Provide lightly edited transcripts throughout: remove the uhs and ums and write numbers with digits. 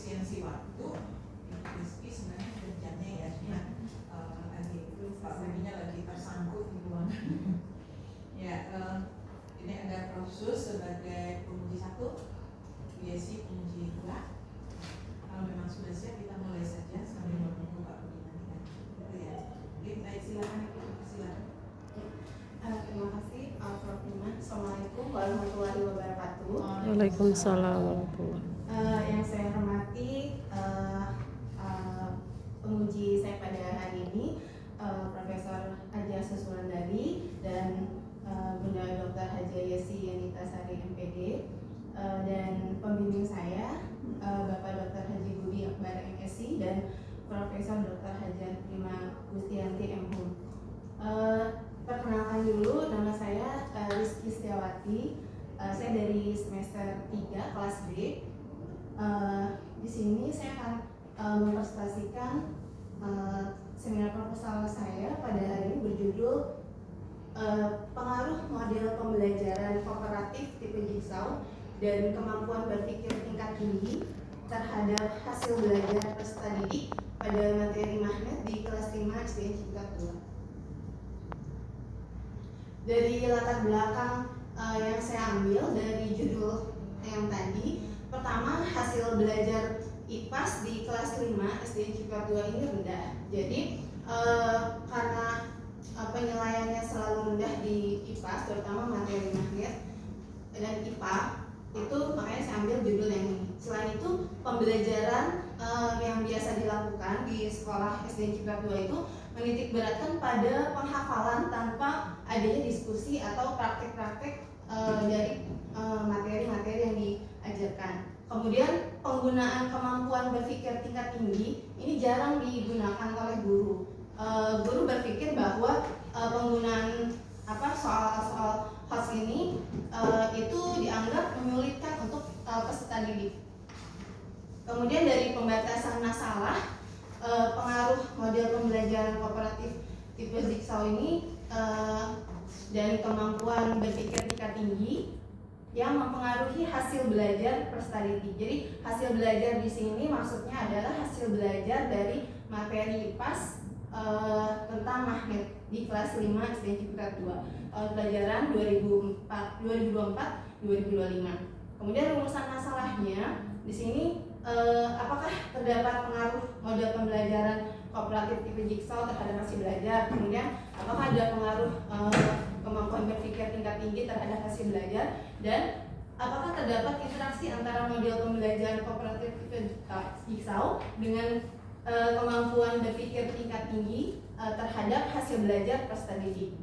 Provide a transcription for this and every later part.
efisiensi waktu Rizky sebenarnya kerjanya ya, cuma lagi Pak Budinya lagi tersangkut di ruangan. Ya, ini ada Prof. Sebagai penguji 1, Yesi penguji 2. Kalau memang sudah siap kita mulai saja sambil menunggu Pak Budi nanti kan. Gitu ya. Oke, baik, silakan. Terima kasih Prof. Iman. Assalamualaikum warahmatullahi wabarakatuh. Waalaikumsalam warahmatullahi. Yang saya hormati penguji saya pada hari ini Profesor Haja Susulandari dan Bunda Dr. Haja Yesi Yanita Sari MPD, dan pembimbing saya Bapak Dr. Haji Budi Akbar MSc dan Profesor Dr. Haja Prima Gustianti MHum. Perkenalkan dulu, nama saya Rizky Setiawati. Saya dari semester 3 kelas B. Di sini saya akan mempresentasikan seminar proposal saya pada hari ini berjudul pengaruh model pembelajaran kooperatif tipe Jigsaw dan kemampuan berpikir tingkat tinggi terhadap hasil belajar peserta didik pada materi magnet di kelas 5 SDN Ciputat 2. Dari latar belakang yang saya ambil dari judul yang tadi, pertama, hasil belajar IPAS di kelas 5 SDN Ciputat 2 ini rendah. Jadi karena penilaiannya selalu rendah di IPAS, terutama materi magnet dan IPA, itu makanya saya ambil judul yang ini. Selain itu, pembelajaran yang biasa dilakukan di sekolah SDN Ciputat 2 itu menitik beratkan pada penghafalan tanpa adanya diskusi atau praktek-praktek dari materi-materi yang diajarkan. Kemudian penggunaan kemampuan berpikir tingkat tinggi ini jarang digunakan oleh guru. Guru berpikir bahwa penggunaan soal-soal hots ini itu dianggap menyulitkan untuk peserta didik. Kemudian dari pembatasan masalah, pengaruh model pembelajaran kooperatif tipe Jigsaw ini dan kemampuan berpikir tingkat tinggi yang mempengaruhi hasil belajar peserta didik. Jadi hasil belajar di sini maksudnya adalah hasil belajar dari materi IPAS tentang magnet di kelas 5 SDN Ciputat 2 tahun pelajaran 2024-2025. Kemudian rumusan masalahnya di sini, apakah terdapat pengaruh model pembelajaran kooperatif tipe Jigsaw terhadap hasil belajar? Kemudian apakah ada pengaruh kemampuan berpikir tingkat tinggi terhadap hasil belajar? Dan apakah terdapat interaksi antara model pembelajaran kooperatif tipe Jigsaw dengan kemampuan berpikir tingkat tinggi terhadap hasil belajar peserta didik?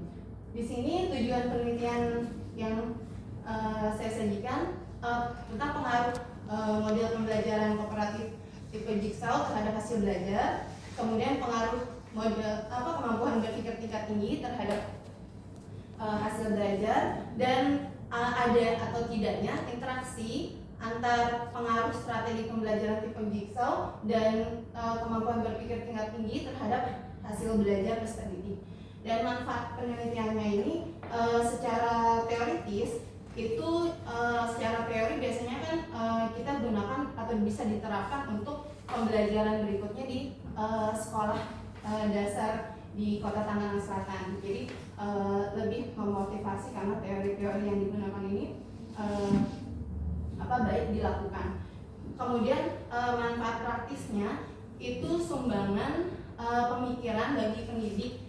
Di sini tujuan penelitian yang saya sajikan tentang pengaruh model pembelajaran kooperatif tipe Jigsaw terhadap hasil belajar, kemudian pengaruh model kemampuan berpikir tingkat tinggi terhadap hasil belajar, dan ada atau tidaknya interaksi antar pengaruh strategi pembelajaran tipe Jigsaw dan kemampuan berpikir tingkat tinggi terhadap hasil belajar peserta didik. Dan manfaat penelitiannya ini secara teoritis itu secara teori biasanya kan kita gunakan atau bisa diterapkan untuk pembelajaran berikutnya di sekolah dasar di Kota Tangerang Selatan. Jadi lebih memotivasi karena teori-teori yang digunakan ini baik dilakukan. Kemudian manfaat praktisnya itu sumbangan pemikiran bagi pendidik,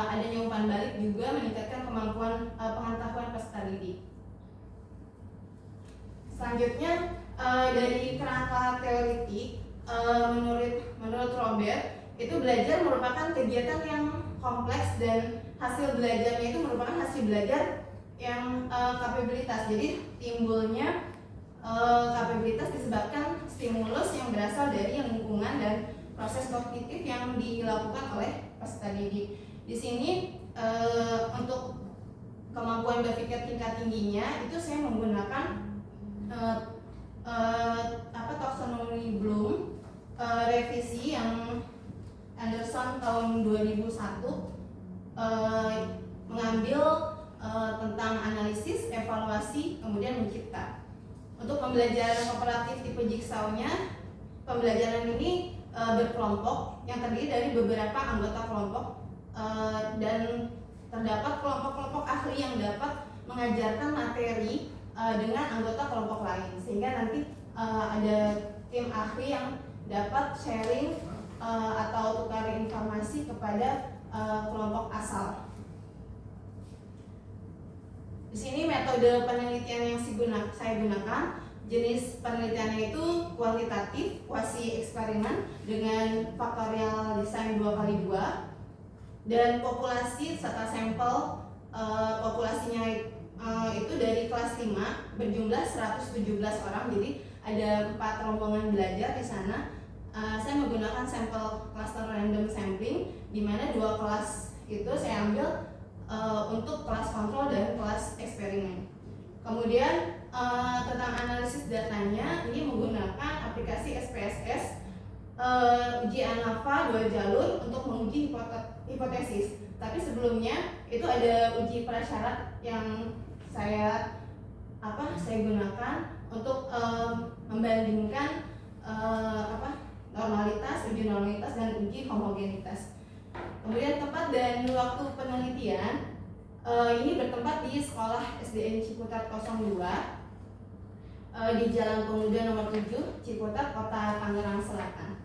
adanya umpan balik juga meningkatkan kemampuan pengetahuan peserta didik. Selanjutnya dari kerangka teoritik, menurut Robert, itu belajar merupakan kegiatan yang kompleks dan hasil belajarnya itu merupakan hasil belajar yang kapabilitas. Jadi timbulnya kapabilitas disebabkan stimulus yang berasal dari lingkungan dan proses kognitif yang dilakukan oleh peserta didik. Di sini untuk kemampuan berpikir tingkat tingginya itu saya menggunakan taksonomi Bloom revisi yang Anderson tahun 2001 mengambil tentang analisis, evaluasi, kemudian mencipta. Untuk pembelajaran kooperatif tipe Jigsaw-nya pembelajaran ini berkelompok yang terdiri dari beberapa anggota kelompok dan terdapat kelompok-kelompok ahli yang dapat mengajarkan materi dengan anggota kelompok lain, sehingga nanti ada tim ahli yang dapat sharing atau tukar informasi kepada kelompok asal. Di sini metode penelitian yang saya gunakan, jenis penelitiannya itu kuantitatif, quasi eksperimen dengan faktorial design 2x2, dan populasi serta sampel populasinya itu dari kelas 5 berjumlah 117 orang. Jadi ada 4 rombongan belajar di sana. Saya menggunakan sampel cluster random sampling, di mana 2 kelas itu saya ambil untuk kelas kontrol dan kelas eksperimen. Kemudian tentang analisis datanya, ini menggunakan aplikasi SPSS, uji ANAVA 2 jalur untuk menguji hipotesis. Tapi sebelumnya itu ada uji prasyarat yang saya gunakan untuk membandingkan uji normalitas dan uji homogenitas. Kemudian tempat dan waktu penelitian ini bertempat di Sekolah SDN Ciputat 02 di Jalan Pemuda nomor 7, Ciputat, Kota Tangerang Selatan.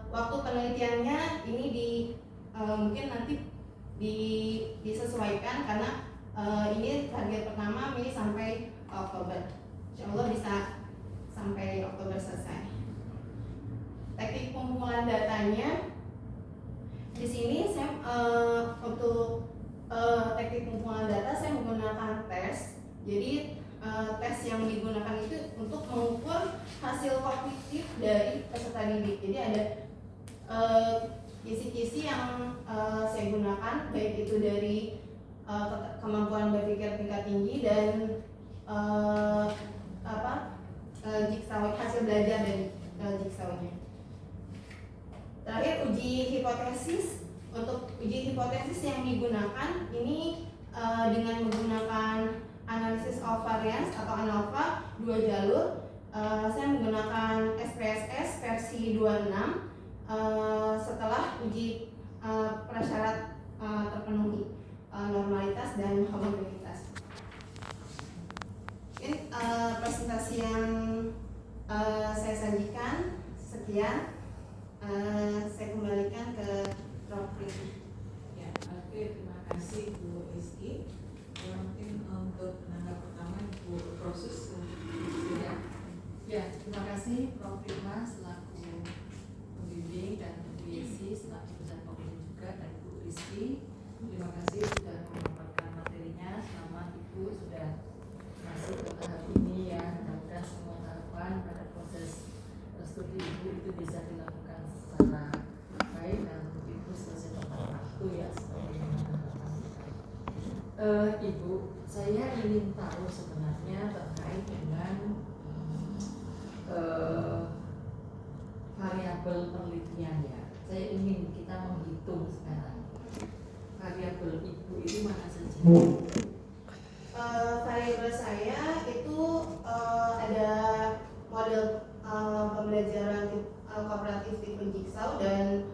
Waktu penelitiannya ini mungkin nanti disesuaikan karena ini target pertama Mei sampai Oktober. Insya Allah bisa sampai Oktober selesai. Teknik pengumpulan datanya, di sini saya untuk teknik pengumpulan data saya menggunakan tes. Jadi tes yang digunakan itu untuk mengukur hasil kognitif dari peserta didik. Jadi ada kisi-kisi yang saya gunakan, baik itu dari kemampuan berpikir tingkat tinggi dan jigsaw, hasil belajar dari jigsawnya. Terakhir, uji hipotesis. Untuk uji hipotesis yang digunakan ini dengan menggunakan analisis of variance atau ANAVA 2 jalur. Saya menggunakan SPSS versi 26 setelah uji prasyarat terpenuhi, normalitas dan homogenitas. Ini presentasi yang saya sajikan. Sekian, saya kembalikan ke Prof. Ya, oke, terima kasih Bu Rizky. Mungkin untuk penanggap pertama Bu Proses. Ya, terima kasih Prof. Rima selaku pembimbing dan Bu Yesi selaku dosen pembimbing juga, dan Bu Rizky. Terima kasih sudah memaparkan materinya. Selamat Ibu sudah masuk ke tahap ini ya. Mudah-mudahan semua tahapan pada proses studi Ibu itu bisa dilakukan secara baik dan Ibu selesai tepat waktu ya, seperti yang diharapkan. Ibu, saya ingin tahu sebenarnya terkait dengan variabel penelitian ya. Saya ingin kita menghitung sekarang variabel Ibu itu mana saja. Variabel saya itu ada model pembelajaran kooperatif tipe jigsaw dan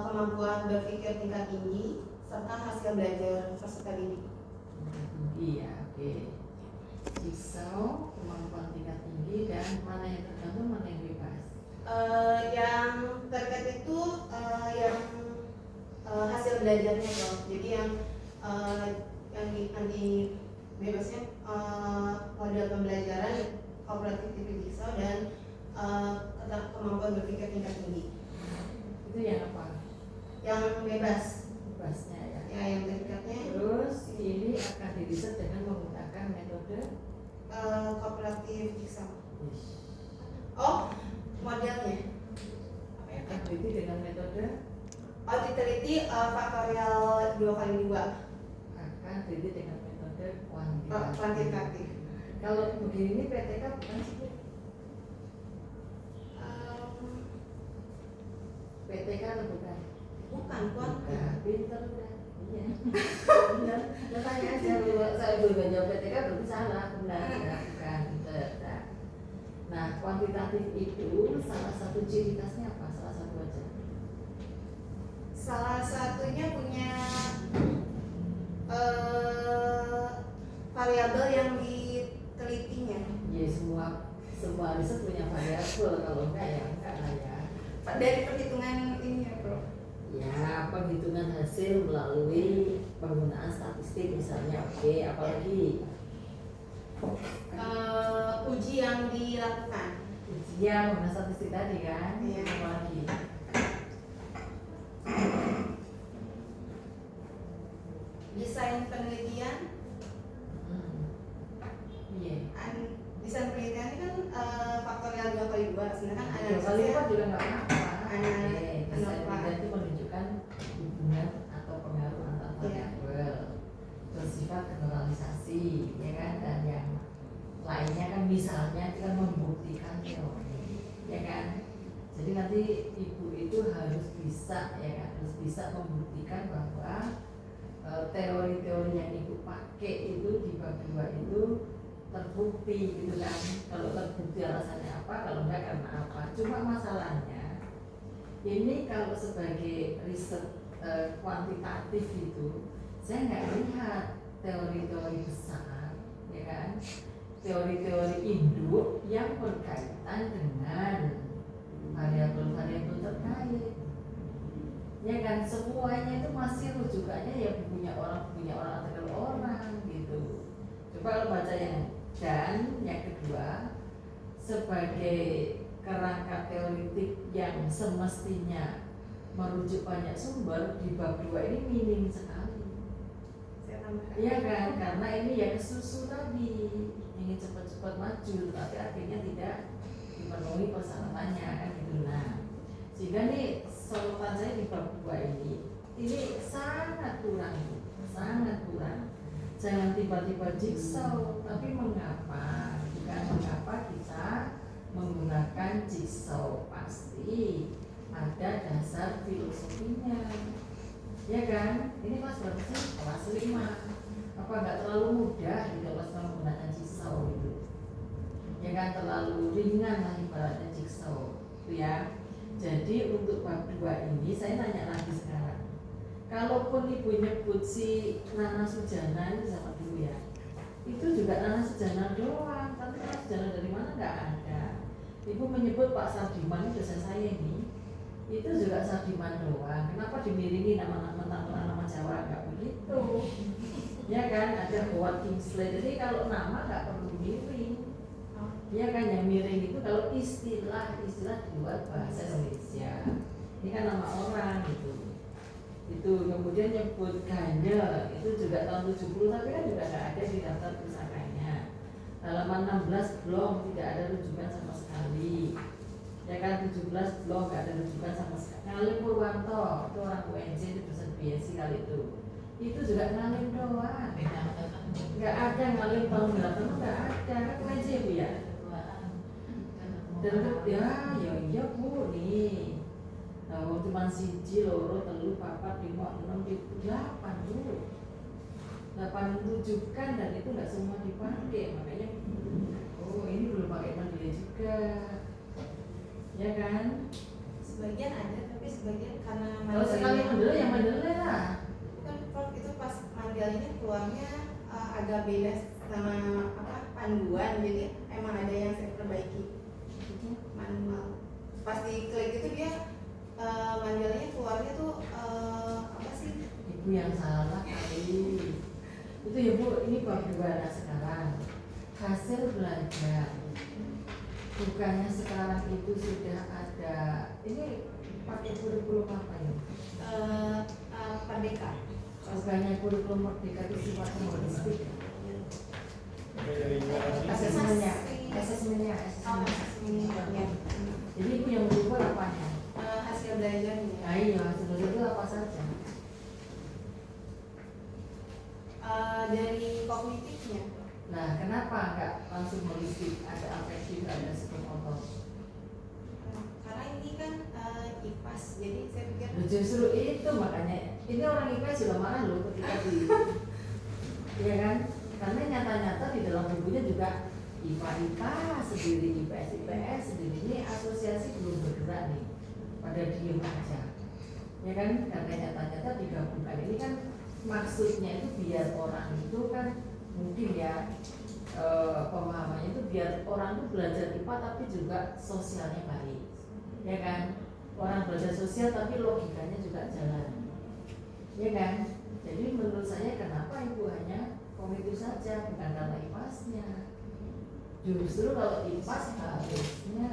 kemampuan berpikir tingkat tinggi serta hasil belajar peserta didik. Iya, oke. Jigsaw, kemampuan tingkat tinggi, dan mana yang tergantung, mana yang bebas. Yang terkait itu yang hasil belajarnya Prof. Jadi yang di bebasnya model pembelajaran kooperatif tipe jigsaw dan kemampuan berpikir tingkat tinggi. Itu yang apa? Yang bebas. Bebasnya ya. Ya, yang terkatnya. Terus ini akan diriset dengan menggunakan metode Kooperatif jigsaw. Oh, modelnya. akan diteliti dengan metode Diteliti faktorial 2x2 akan diteliti dengan metode kuantitatif. kuantitatif. Kalau begini ini PTK bukan sih? PTK atau bukan? Bukan kuantitatif. Nah, pinter udah. Iya. Benar. Nah, tanya aja, saya belum jawab PTK berarti salah. Benar, ya, bukan. Nah, Nah, kuantitatif itu salah satu ciri khasnya apa? Salah satu aja. Salah satunya punya variabel yang ditelitinya. Ya semua riset punya variabel, kalau enggak ya enggak lah ya. Dari perhitungan ini ya, Bro. Ya, penghitungan hasil melalui penggunaan statistik misalnya, oke, apalagi Uji yang dilakukan. ujian menggunakan statistik tadi kan, Iya. apalagi Desain penelitian. iya. Desain penelitian ini kan faktorial 2 kali 2, sedangkan Dua kali analisisnya lipat juga nggak apa-apa. Analisa. Desain penelitian itu menunjukkan hubungan atau pengaruh antar Iya. variabel, bersifat generalisasi, ya kan, dan yang lainnya kan misalnya kita membuktikan teori, ya kan. Jadi nanti ibu itu harus bisa, ya kan, harus bisa membuktikan bahwa teori-teori yang ibu pakai itu di bab 2 itu terbukti gitu kan. Kalau terbukti alasannya apa, kalau enggak karena apa. Cuma masalahnya ini kalau sebagai riset kuantitatif itu saya nggak lihat teori-teori besar, ya kan, teori-teori induk yang berkaitan dengan variabel-variabel terkait, ya kan. Semuanya itu masih rujukannya ya punya orang artikel orang gitu. Coba kalau baca yang dan yang kedua, sebagai kerangka teoritik yang semestinya merujuk banyak sumber, di bab 2 ini minim sekali. saya tambahkan. Iya kan, karena ini ya kesusu tadi, ingin cepat-cepat maju, tapi akhirnya tidak dipenuhi persyaratannya kan gitu. Nah, sehingga nih sorotan saya di bab 2 ini sangat kurang, sangat kurang. Jangan tiba-tiba jigsaw, tapi mengapa? Bukan mengapa kita menggunakan jigsaw, pasti ada dasar filosofinya, ya kan. Ini kelas berapa sih? Kelas 5. Apa nggak terlalu mudah gitu kelas menggunakan jigsaw itu, ya kan, terlalu ringan lah ibaratnya jigsaw itu ya. Jadi untuk bab 2 ini saya nanya lagi sekarang, kalaupun ibu nyebut si Nana Sujana itu sama dulu ya, itu juga Nana Sujana doang, tapi Nana Sujana dari mana nggak ada. Ibu menyebut Pak Sardiman, itu dosen saya ini, itu juga Sardiman doang. Kenapa dimiringi nama Jawa? Nggak begitu, ya kan. Ada Howard Kingsley. Jadi kalau nama nggak perlu miring, ya kan. Yang miring itu kalau istilah di luar bahasa Indonesia. Ini kan nama orang gitu. Itu kemudian nyebut Ganyel itu juga tahun 70, tapi kan juga nggak ada di daftar pusakanya. Halaman 16 belum, tidak ada rujukan sama sekali, ya kan. 17 belum, nggak ada rujukan sama sekali. Ngalim Purwanto itu orang UNJ, itu dosen BSc kali itu juga ngalim doang, nggak ada ngalim tahun berapa, nggak ada kan UNJ bu ya. Dan ya iya bu nih. Nah, cuma siji, loro, telu, papat, 5, 6, 8 dulu. 8 rujukan dan itu nggak semua dipakai, makanya oh ini belum pakai mandiri juga, ya kan. Sebagian ada, tapi sebagian karena Kalau sekali mandiri ya mandiri lah. kan Prof, itu pas mandalnya keluarnya agak beda sama panduan, jadi emang ada yang saya perbaiki manual. Pas diklik itu dia mandalnya keluarnya tuh apa sih? Ibu yang salah kali. Itu ya bu, ini bab 2 sekarang. Hasil belajar. Bukannya sekarang itu sudah ada. Ini pakai kurikulum apa ya? Merdeka. Bukannya kurikulum Merdeka itu sifatnya holistik. Asesmennya. Ya. Jadi ibu yang berubah apanya? Hasil belajarnya. Nah iya, hasil belajar itu apa saja? Dari kognitifnya. Nah, kenapa nggak langsung holistik, ada afektif, ada psikomotor? Karena ini kan IPAS, jadi saya pikir Justru itu makanya ini orang IPS sudah marah loh ketika di ya kan, karena nyata-nyata di dalam bukunya juga IPA sendiri, IPS sendiri, ini asosiasi belum bergerak nih, pada diem aja, ya kan? Karena nyata-nyata digabungkan ini kan maksudnya itu biar orang itu kan mungkin ya pemahamannya itu biar orang itu belajar IPA tapi juga sosialnya baik, ya kan? Orang belajar sosial tapi logikanya juga jalan, ya kan? Jadi menurut saya kenapa ibu hanya itu saja, bukan karena IPAS-nya. Justru kalau IPAS harusnya,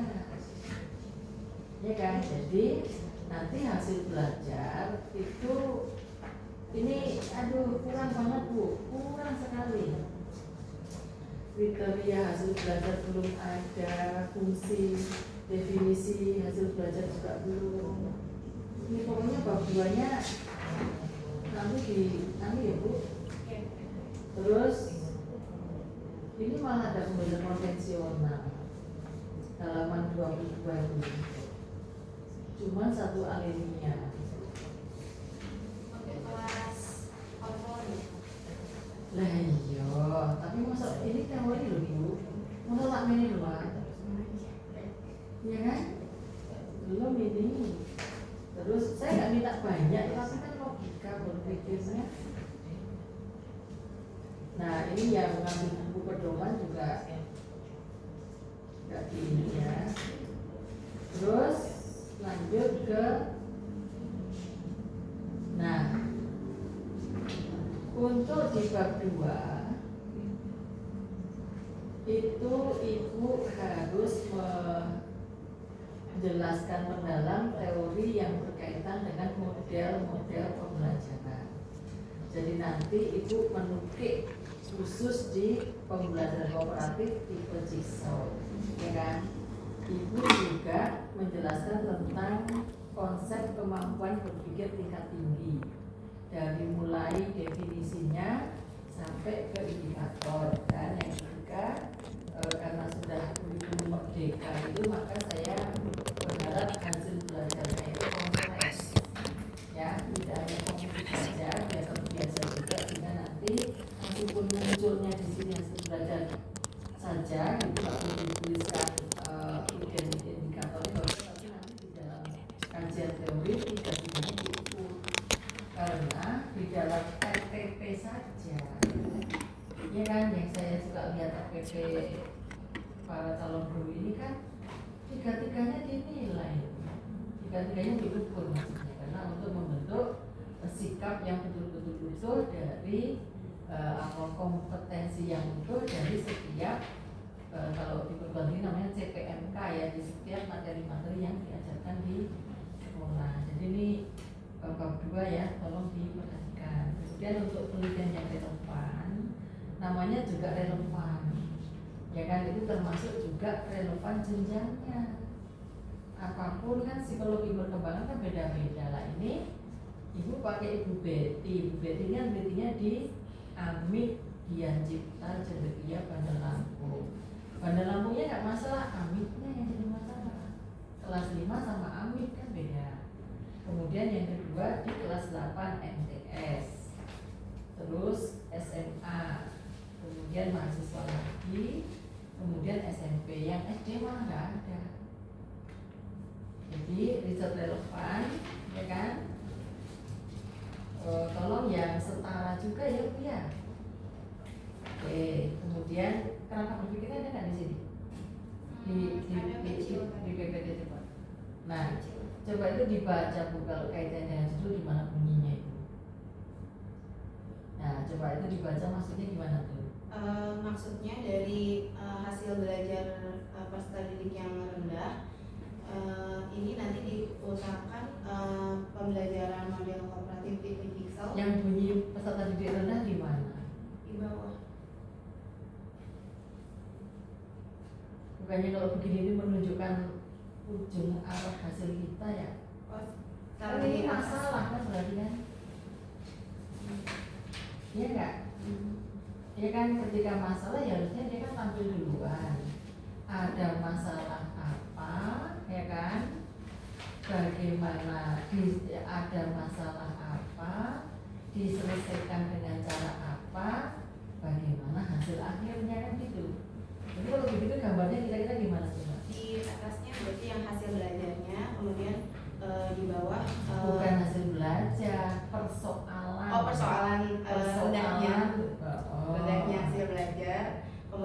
ya kan? Jadi nanti hasil belajar itu ini kurang banget Bu, kurang sekali. Kriteria hasil belajar belum ada, fungsi definisi hasil belajar juga belum. Ini pokoknya bab 2-nya nanti ya Bu. Terus ini malah ada pembelajaran konvensional halaman 22 ini. Cuma satu alinea. Oke, kelas kontrol. Lah iya, tapi masa ini teori loh Bu. Masa tak main luar. Iya kan? Belum ini. Terus saya nggak minta banyak, tapi kan logika berpikirnya. Nah ini yang mengambil buku pedoman juga nggak ini ya. Terus lanjut ke, nah untuk di bab 2 itu ibu harus menjelaskan mendalam teori yang berkaitan dengan model-model pembelajaran. Jadi nanti ibu menukik khusus di pembelajaran kooperatif tipe jigsaw, ya kan? Ibu juga menjelaskan tentang konsep kemampuan berpikir tingkat tinggi, dari mulai definisinya sampai ke indikator. Dan yang ketiga, karena sudah kurikulum merdeka itu, maka saya berharap hasil belajarnya itu kompleks, ya, tidak hanya kompleks saja, biar terbiasa juga, sehingga nanti meskipun munculnya di sini hasil belajar saja, itu nggak perlu dituliskan indikatornya, tapi nanti di dalam kajian teori tiga-tiganya diukur, karena di dalam RPP saja, ya kan, yang saya suka lihat RPP para calon guru ini kan tiga-tiganya dinilai, tiga-tiganya diukur maksudnya, karena untuk membentuk sikap yang betul-betul utuh dari kompetensi yang utuh dari setiap kalau di perguruan tinggi namanya CPMK ya, di setiap materi-materi yang diajarkan di sekolah. Jadi ini bab 2 ya, tolong diperhatikan. Kemudian untuk penelitian yang relevan, namanya juga relevan, ya kan, itu termasuk juga relevan jenjangnya. Apapun kan psikologi perkembangan kan beda-beda lah. Ini ibu pakai Ibu Betty ini penelitiannya di Amit Dian Cipta Cendekia Bandar Lampung. Bandar Lampungnya nggak masalah, Amitnya yang jadi masalah. Kelas 5 sama Amit kan beda. Kemudian yang kedua di kelas 8 MTS, terus SMA, kemudian mahasiswa lagi, kemudian SMP. Yang SD malah nggak ada. Jadi riset relevan, ya kan? Tolong yang setara juga ya Bu ya. Oke, kemudian kerangka berpikirnya ada nggak di sini? Di PPT coba. Nah, coba itu dibaca Bu, kalau kaitannya dengan judul gimana bunyinya itu. Nah, coba itu dibaca maksudnya gimana tuh? Maksudnya dari hasil belajar peserta didik yang rendah, ini nanti diusahakan pembelajaran model kooperatif tipe jigsaw. Yang bunyi peserta didik rendah di mana? Di bawah. Bukannya kalau begini ini menunjukkan ujung arah hasil kita ya? Tapi ini masalah kan berarti kan? Iya enggak? Ya kan, ketika masalah ya harusnya dia kan tampil duluan. Ada masalah apa, ya kan? Bagaimana ada masalah apa, diselesaikan dengan cara apa, bagaimana hasil akhirnya kan gitu. Jadi kalau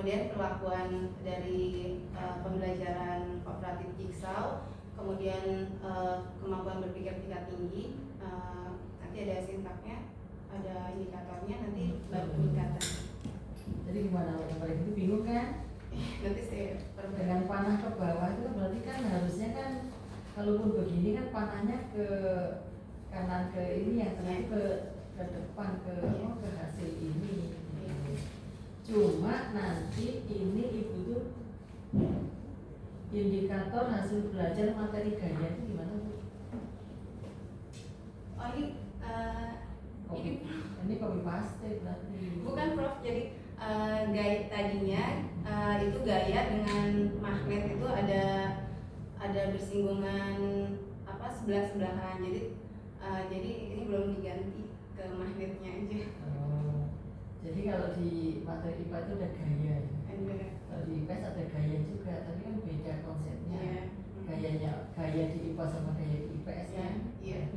kemudian perlakuan dari pembelajaran kooperatif Jigsaw, kemudian kemampuan berpikir tingkat tinggi, nanti ada sintaknya, ada indikatornya, nanti baru peningkatan. Jadi gimana mereka itu bingung kan? Nanti saya Dengan panah ke bawah itu berarti kan harusnya kan kalaupun begini kan panahnya ke kanan ke ini yang tengah ke depan ke ke hasil ini. Cuma nanti ini ibu tuh indikator hasil belajar materi gaya itu gimana Bu? Oh Ini copy paste berarti. bukan Prof, jadi gaya tadinya itu gaya dengan magnet itu ada bersinggungan sebelah-sebelahan, jadi ini belum diganti ke magnetnya aja. Jadi kalau di materi IPA itu ada gaya ya? Kalau di IPS ada gaya juga, tapi kan beda konsepnya. Gaya di IPA sama gaya di IPS kan itu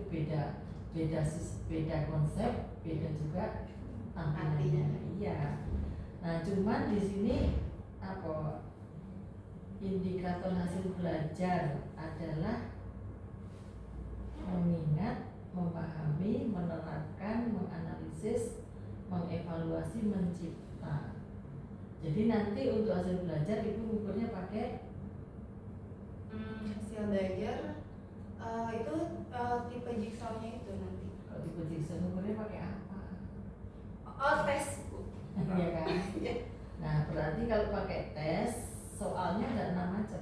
beda konsep, beda juga tampilannya. Iya. Nah, cuman di sini apa? Indikator hasil belajar adalah mengingat, memahami, menerapkan, menganalisis, mengevaluasi, mencipta. Jadi nanti untuk hasil belajar ibu ukurnya pakai hasil belajar itu tipe Jigsaw-nya itu nanti. kalau tipe Jigsaw ukurnya pakai apa? Oh, tes. Iya kan? Nah berarti kalau pakai tes soalnya ada 6 macam.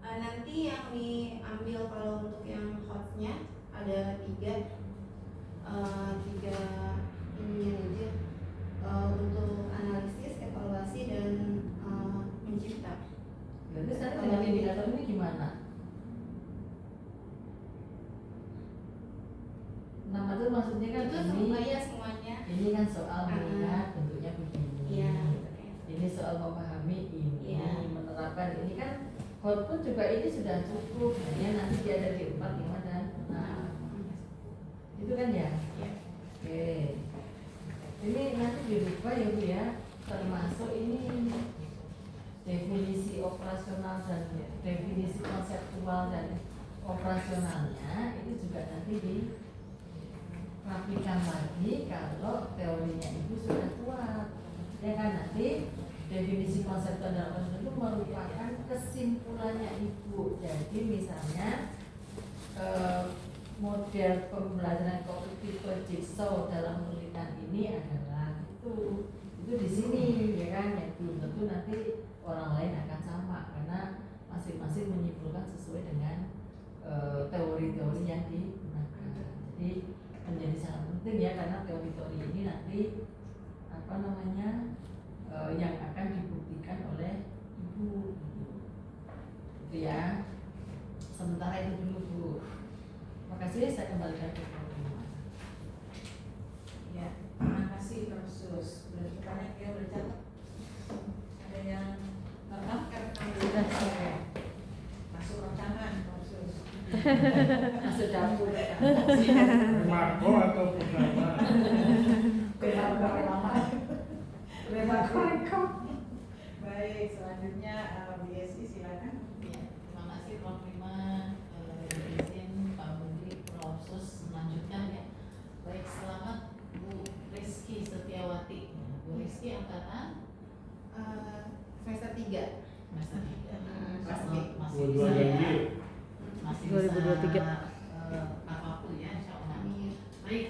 Nanti yang diambil kalau untuk yang hotnya ada 3 ini aja untuk analisis, evaluasi dan mencipta. Berarti sekarang dengan indikator ini gimana? Nama itu maksudnya kan Itu ini, semuanya semuanya. ini kan soal melihat bentuknya begini. Iya. Ini soal memahami ini, Iya. menerapkan ini kan output juga ini sudah cukup. Hanya nanti dia ada di 4, 5 dan 6. Itu kan ya? Iya. Oke. Ini nanti dirubah ya Bu ya. Termasuk ini definisi operasional dan definisi konseptual dan operasionalnya itu juga nanti dirapikan lagi kalau teorinya itu sudah kuat. Ya kan nanti definisi konseptual dan operasional itu merupakan kesimpulannya Ibu. Jadi misalnya model pembelajaran kognitif Jigsaw dalam penelitian ini adalah itu di sini ya kan, ya belum tentu nanti orang lain akan sama karena masing-masing menyimpulkan sesuai dengan teori-teori yang digunakan. Jadi menjadi sangat penting ya karena teori-teori ini nanti yang akan dibuktikan oleh Ibu gitu ya. Sementara itu dulu Bu. Makasih, saya kembalikan ke Prof. Ya, terima kasih Prof. Sus. Berarti banyak ya bercatat. Ada yang Sudah selesai. masuk rancangan Prof. Sus. Masuk dapur. Marco atau Purnama? Baik, selanjutnya BSI silakan. Ya, terima kasih Prof. Prima, izin Pak Budi, Prof. Sus melanjutkan ya. Baik, selamat Bu Rizky Setiawati. Bu Rizky angkatan Semester 3. semester 3. Kelas B. Masih Dua-dua bisa dan ya. B. Masih 2023. bisa apapun ya, insya Allah. Baik,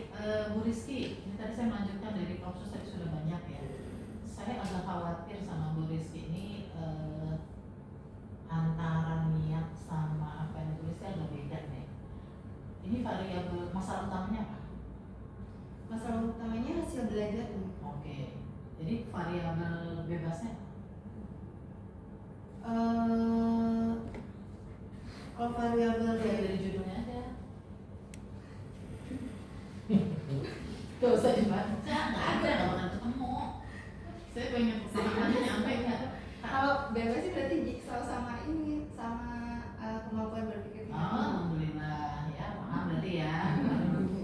Bu Rizky, ini tadi saya melanjutkan dari Prof. Sus tadi sudah banyak ya. Saya agak khawatir sama Bu Rizky ini antara niat sama apa yang ditulisnya agak beda nih. Ini variabel masalah utamanya apa? Masalah utamanya hasil belajar. Oke. Jadi variabel bebasnya apa? Kalau variabel Lihat dari judulnya aja. Tuh saya dibaca, nggak ada, nggak bakal ketemu. Saya pengen kesalahannya nyampe nggak? kalau bebas sih berarti Jigsaw sama ini sama kemampuan berpikir. Oh, alhamdulillah ya, paham berarti ya.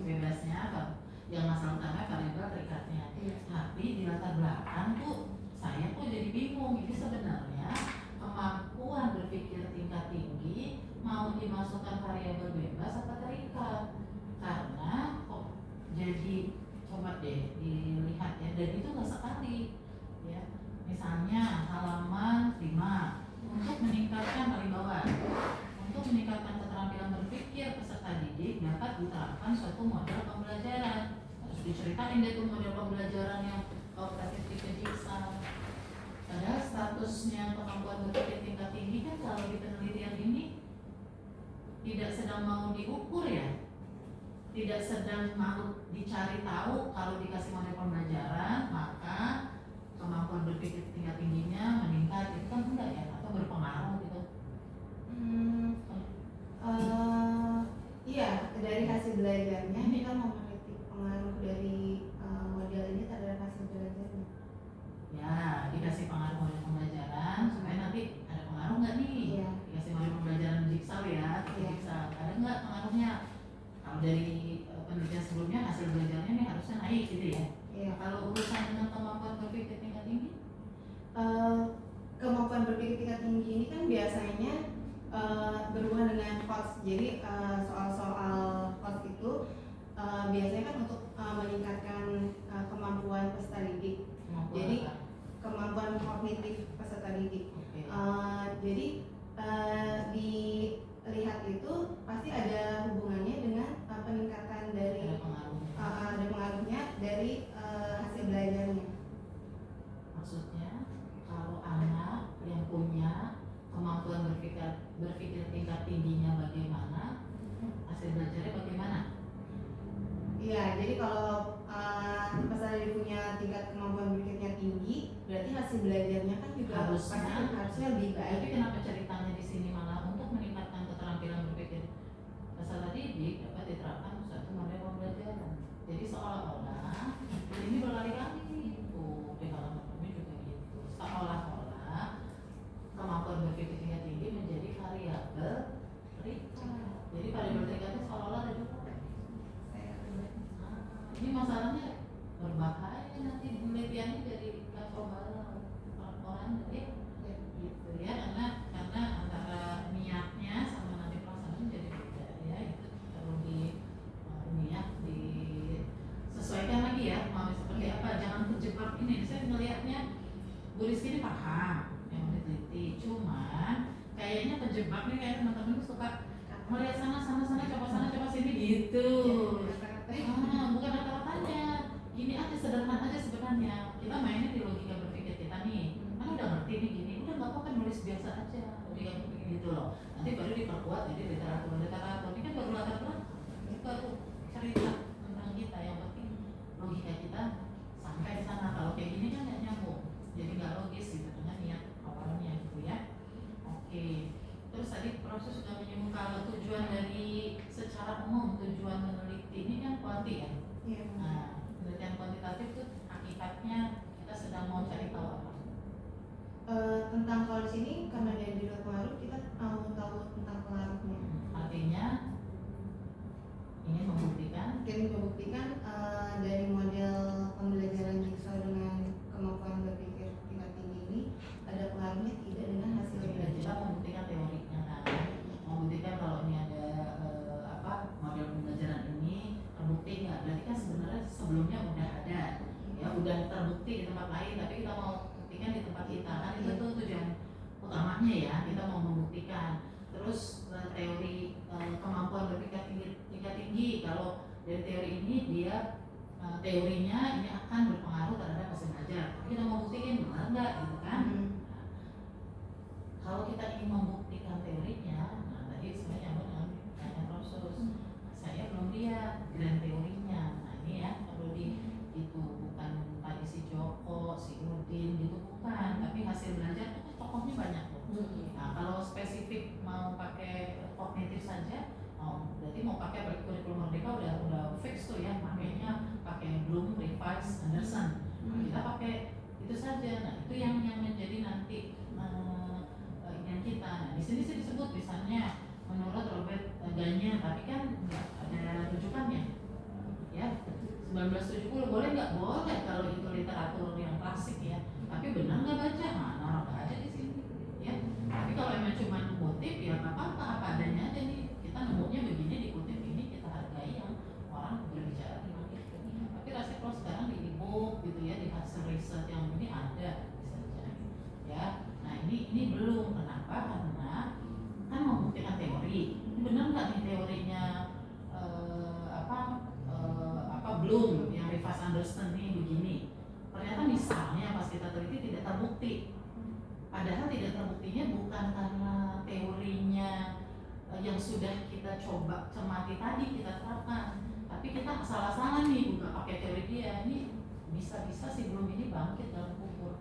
Bebasnya apa? Yang masalah utama variabel perikatnya. Iya. Tapi di latar belakang tuh saya kok jadi bingung. Ini sebenarnya kemampuan berpikir tingkat tinggi mau dimasukkan variabel bebas apa terikat? Karena kok jadi, coba deh dilihat ya, dan itu nggak sekali ya. Misalnya halaman 5, untuk meningkatkan paling bawah, untuk meningkatkan keterampilan berpikir peserta didik dapat diterapkan suatu model pembelajaran. Harus diceritain deh tuh model pembelajaran yang kooperatif tipe jigsaw. Padahal statusnya kemampuan berpikir tingkat tinggi kan kalau di penelitian ini tidak sedang mau diukur ya, tidak sedang mau dicari tahu. Kalau dikasih model pembelajaran maka kemampuan berpikir tingkat tingginya meningkat, itu kan enggak ya, atau berpengaruh gitu. Iya, dari hasil belajarnya kita mau meneliti pengaruh dari model ini terhadap hasil belajarnya. Ya, dikasih pengaruh model pembelajaran supaya nanti ada pengaruh nggak nih? Iya. Dikasih model pembelajaran jigsaw ya, Iya. jigsaw. Ada nggak pengaruhnya? Kalau dari penelitian sebelumnya hasil belajarnya nih harusnya naik gitu ya. Iya. Kalau urusan dengan kemampuan berpikir tingkat tinggi, Kemampuan berpikir tingkat tinggi ini kan biasanya berhubungan dengan cost. Jadi soal-soal cost itu biasanya kan untuk meningkatkan kemampuan peserta didik. kemampuan Jadi apa? kemampuan kognitif peserta didik. Oke. Jadi dilihat itu pasti ada hubungannya dengan peningkatan dari Ada pengaruhnya. ada pengaruhnya dari hasil belajarnya. Maksudnya kalau anak yang punya kemampuan berpikir tingkat tingginya bagaimana, hasil belajarnya bagaimana? Iya, jadi kalau peserta didik punya tingkat kemampuan berpikirnya tinggi, berarti hasil belajarnya kan juga harusnya lebih baik. Tapi kenapa ceritanya di sini malah untuk meningkatkan keterampilan berpikir peserta didik dapat diterapkan suatu model pembelajaran. Jadi seolah-olah ini berkali-kali tuh di halaman kami juga gitu. Seolah-olah kemampuan berpikir tingkat tinggi menjadi variabel terikat. Jadi variabel terikatnya seolah-olah ada dua. Ini masalahnya berbahaya nanti penelitiannya jadi kacau balau orang jadi gitu ya, karena antara niatnya sama nanti pelaksanaannya jadi beda ya. Itu perlu di ini ya, disesuaikan lagi ya, mau seperti apa. Jangan terjebak ini. Saya melihatnya Bu Rizky ini paham yang diteliti, cuman kayaknya terjebak nih, kayak teman-teman suka melihat coba sini gitu. Bukan rata-ratanya. Gini aja, sederhana aja sebenarnya. Kita mainnya di logika berpikir kita nih. Kan udah ngerti nih gini, udah nggak apa-apa nulis biasa aja. Logika berpikir gitu loh. Nanti baru diperkuat jadi literatur. Ini kan baru latar belakang. Ini baru cerita tentang kita. Yang penting logika kita sampai di sana. Kalau kayak gini kan nggak nyambung. Jadi nggak logis gitu dengan niat awalnya gitu ya. Oke. Terus tadi proses sudah menyinggung kalau tujuan dari secara umum, tujuan meneliti ini kan kuanti ya. Iya. Nah, penelitian kuantitatif itu hakikatnya kita sedang mau cari tahu apa? Tentang kalau di sini karena dari judul pengaruh kita mau tahu tentang pengaruhnya. Artinya ingin membuktikan dari model pembelajaran jigsaw dengan kemampuan berpikir tingkat tinggi ini ada pengaruhnya tidak dengan hasil kita belajar. membuktikan teorinya kan, membuktikan kalau ini ada model pembelajaran ini terbukti nggak? Berarti kan sebenarnya sebelumnya udah ada ya, udah terbukti di tempat lain, tapi kita mau buktikan di tempat kita kan. Itu tuh tujuan utamanya ya, kita mau membuktikan. Terus teori kemampuan berpikir tingkat tinggi, kalau dari teori ini dia teorinya ini akan berpengaruh terhadap hasil belajar. Kita mau buktikan benar nggak gitu kan? Kalau kita ingin membuktikan teorinya, nah tadi sebenarnya dengan tanya proses, saya belum lihat grand teorinya. Nah ini ya perlu itu bukan tadi si Joko, si Udin gitu bukan, tapi hasil belajar itu tokohnya banyak tuh. Nah kalau spesifik mau pakai kognitif saja, berarti mau pakai kurikulum Merdeka udah fix tuh ya, makanya pakai Bloom, Revise, Anderson. Nah, kita pakai itu saja. Nah itu yang menjadi nanti yang kita. Nah di sini sih disebut misalnya menurut Robert Gagne, tapi kan nggak ada rujukannya. Ya 1970 boleh nggak? Boleh kalau itu literatur yang klasik. Padahal tidak terbuktinya bukan karena teorinya yang sudah kita coba cermati tadi kita terapkan, tapi kita salah-salah nih, bukan pakai teori dia. Ini bisa-bisa sih belum ini bangkit dalam kubur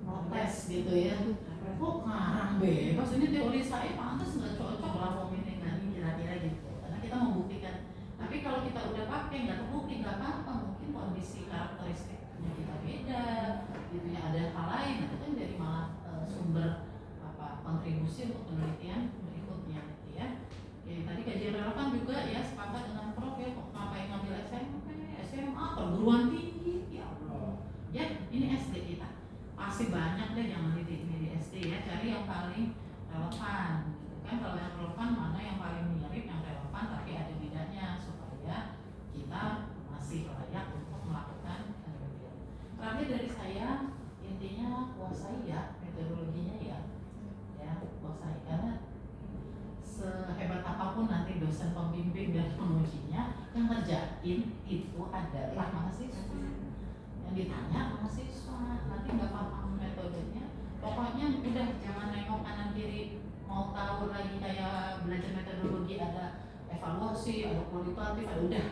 protes gitu ya. Kok ngarang bebas, ini teori saya pantas nggak cocok lah mau ini kira-kira gitu. Karena kita membuktikan. Tapi kalau kita udah pakai nggak terbukti nggak apa-apa, mungkin kondisi karakteristiknya kita beda, gitu ya, ada hal lain. Itu kan jadi malah sumber kontribusi untuk penelitian berikutnya, gitu ya. Oke, tadi kajian relevan juga ya, sepakat dengan Prof ya, kok ngapain ngambil SMP, SMA, perguruan tinggi, ya Allah. Ya, ini SD kita. Pasti banyak deh yang meneliti ini di SD ya, cari yang paling relevan gitu kan. Kalau yang relevan mana yang paling mirip, yang relevan tapi ada bedanya supaya kita masih layak untuk melakukan penelitian. Terakhir dari saya, intinya kuasai ya metodologinya ya, kuasai, karena sehebat apapun nanti dosen pembimbing dan pengujinya, yang ngerjain itu adalah mahasiswa. Yang ditanya mahasiswa, nanti nggak paham metodenya, pokoknya udah jangan nengok kanan kiri, mau tahu lagi kayak belajar metodologi ada evaluasi, ada kualitatif, ada udah.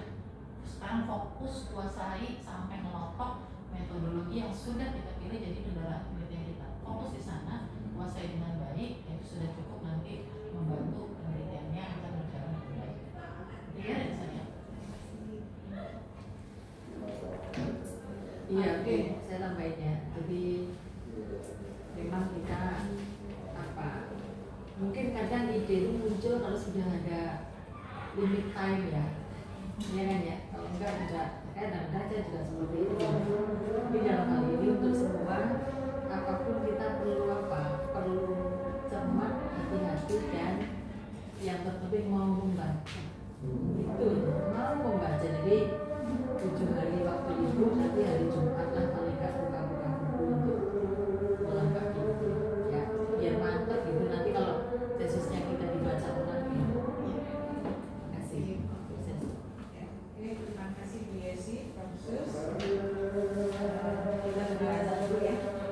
Sekarang fokus kuasai sampai melotok metodologi yang sudah kita pilih jadi kendaraan penelitian kita. Fokus di sana, kuasai dengan baik, itu sudah cukup nanti membantu penelitiannya akan berjalan dengan baik. Iya dari saya. Iya, oke, saya tambahin ya. Jadi memang kita mungkin kadang ide itu muncul kalau sudah ada limit time ya, iya kan ya. Kalau enggak kadang-kadang saya juga seperti itu. Tapi dalam hal ini untuk semua, apapun kita perlu cermat, hati-hati, dan yang terpenting mau membaca. Itu mau membaca. Jadi 7 hari waktu libur, nanti hari Jumat lah paling nggak buka-buka buku untuk melengkapi itu ya, biar mantap gitu. Nanti kalau tesisnya kita dibaca ulang gitu. Terima kasih. Oke, terima kasih Bu Yesi, Prof. Sus. Kita berdoa dulu ya.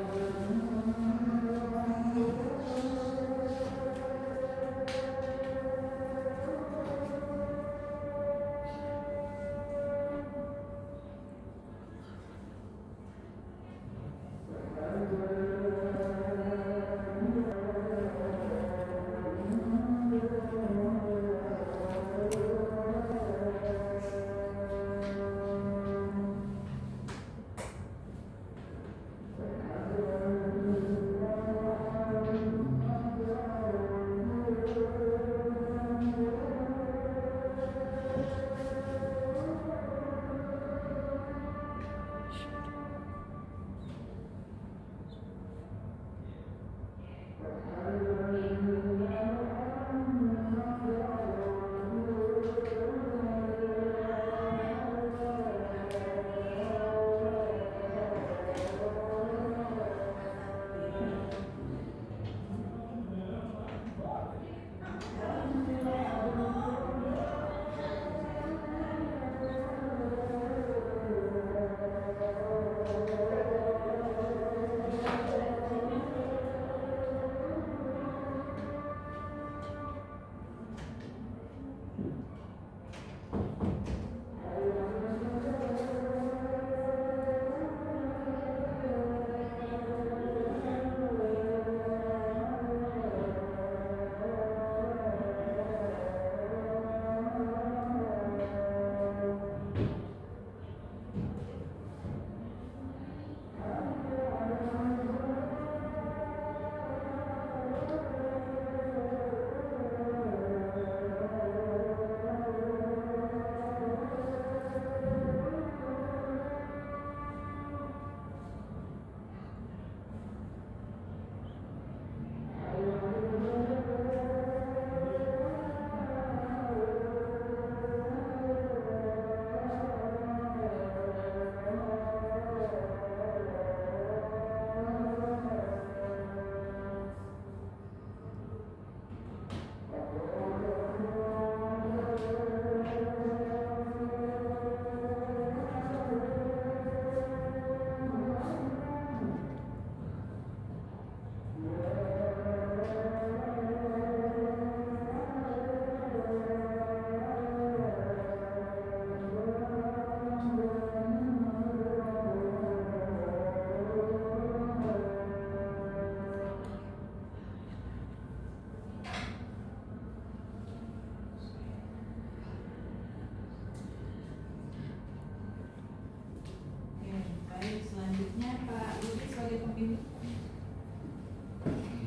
pembimbing?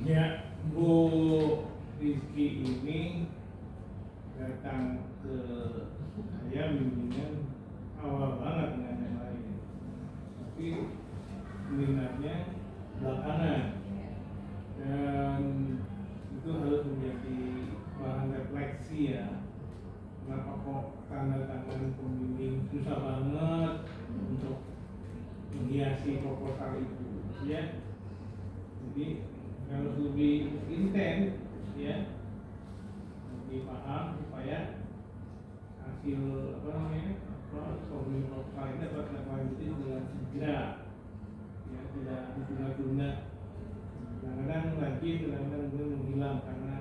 Ya, Bu Rizky ini datang ke saya bimbingan awal banget dengan yang lain, tapi minatnya belakangan, dan itu harus menjadi bahan refleksi ya. Kenapa kok tanda tangan pembimbing susah banget untuk menghiasi proposal itu ya. Jadi harus lebih intens ya, lebih paham supaya hasil pembimbing proposal ini dapat dilanjutin dengan segera ya, tidak ditunda-tunda. Kadang-kadang lagi, kadang-kadang menghilang karena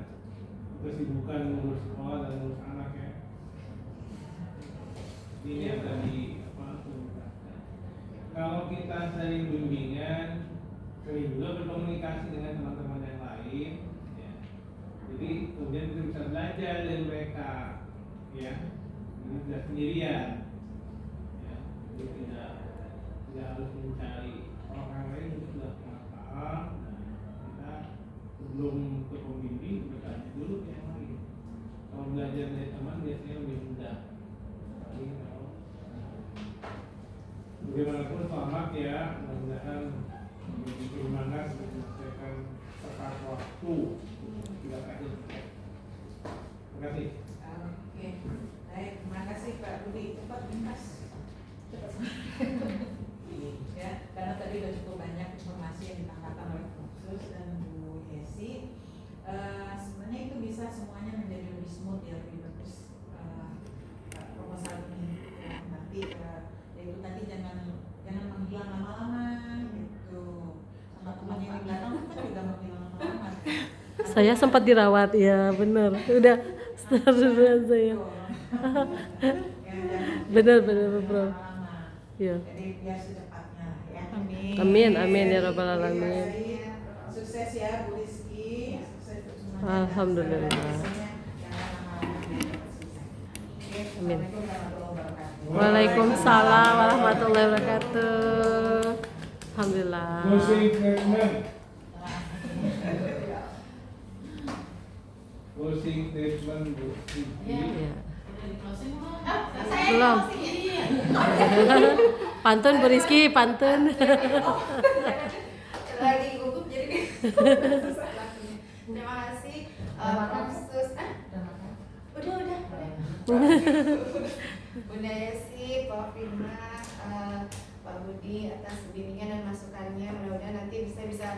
kesibukan ngurus sekolah dan ngurus anak ya. Ini yang tadi kalau kita sering bimbingan, sering juga berkomunikasi dengan teman-teman yang lain ya. Jadi kemudian kita bisa belajar dari mereka ya. Ini tidak sendirian ya. Jadi tidak harus mencari orang lain untuk sudah paham. Kita sebelum ke pembimbing bertanya dulu ke yang lain. Kalau belajar dari teman biasanya lebih mudah. Jadi kalau bagaimanapun selamat ya, mudah-mudahan menjadi semangat untuk menyelesaikan tepat waktu. Tidak akhir. Terima kasih. Oke, baik, terima kasih Pak Budi. Cepat ringkas. Ya, karena tadi sudah cukup banyak informasi yang ditangkapkan oleh Khusus dan Bu Yesi. Sebenarnya itu bisa semuanya menjadi lebih smooth ya, lebih bagus proposal ini. Ya, nanti itu tadi jangan menghilang lama-lama gitu. Sama teman yang di belakang kan juga menghilang lama-lama. Saya sempat dirawat, ya benar. Udah setelah saya. Benar bro. Ya. Jadi biar secepatnya ya. Amin ya rabbal alamin. Sukses ya Bu Rizky. Sukses untuk semuanya. Alhamdulillah. Amin. Waalaikumsalam warahmatullahi wabarakatuh. Alhamdulillah. Closing statement. Closing statement Bu Rizky. Ya. Ya. Udah di closing belum? Saya Belum. closing ini. Pantun Bu Rizky, pantun. Lagi gugup jadi susah lakunya. Terima kasih Prof. Sus. Udah. Bunda Yesi, Prof. Firma, Pak Budi atas bimbingan dan masukannya. Mudah-mudahan nanti bisa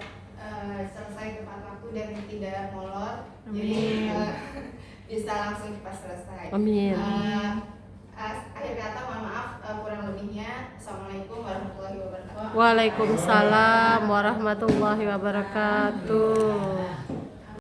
selesai tepat waktu dan tidak molor. Jadi bisa langsung cepat selesai. Amin. Akhir kata mohon maaf kurang lebihnya. Assalamualaikum warahmatullahi wabarakatuh. Waalaikumsalam warahmatullahi wabarakatuh.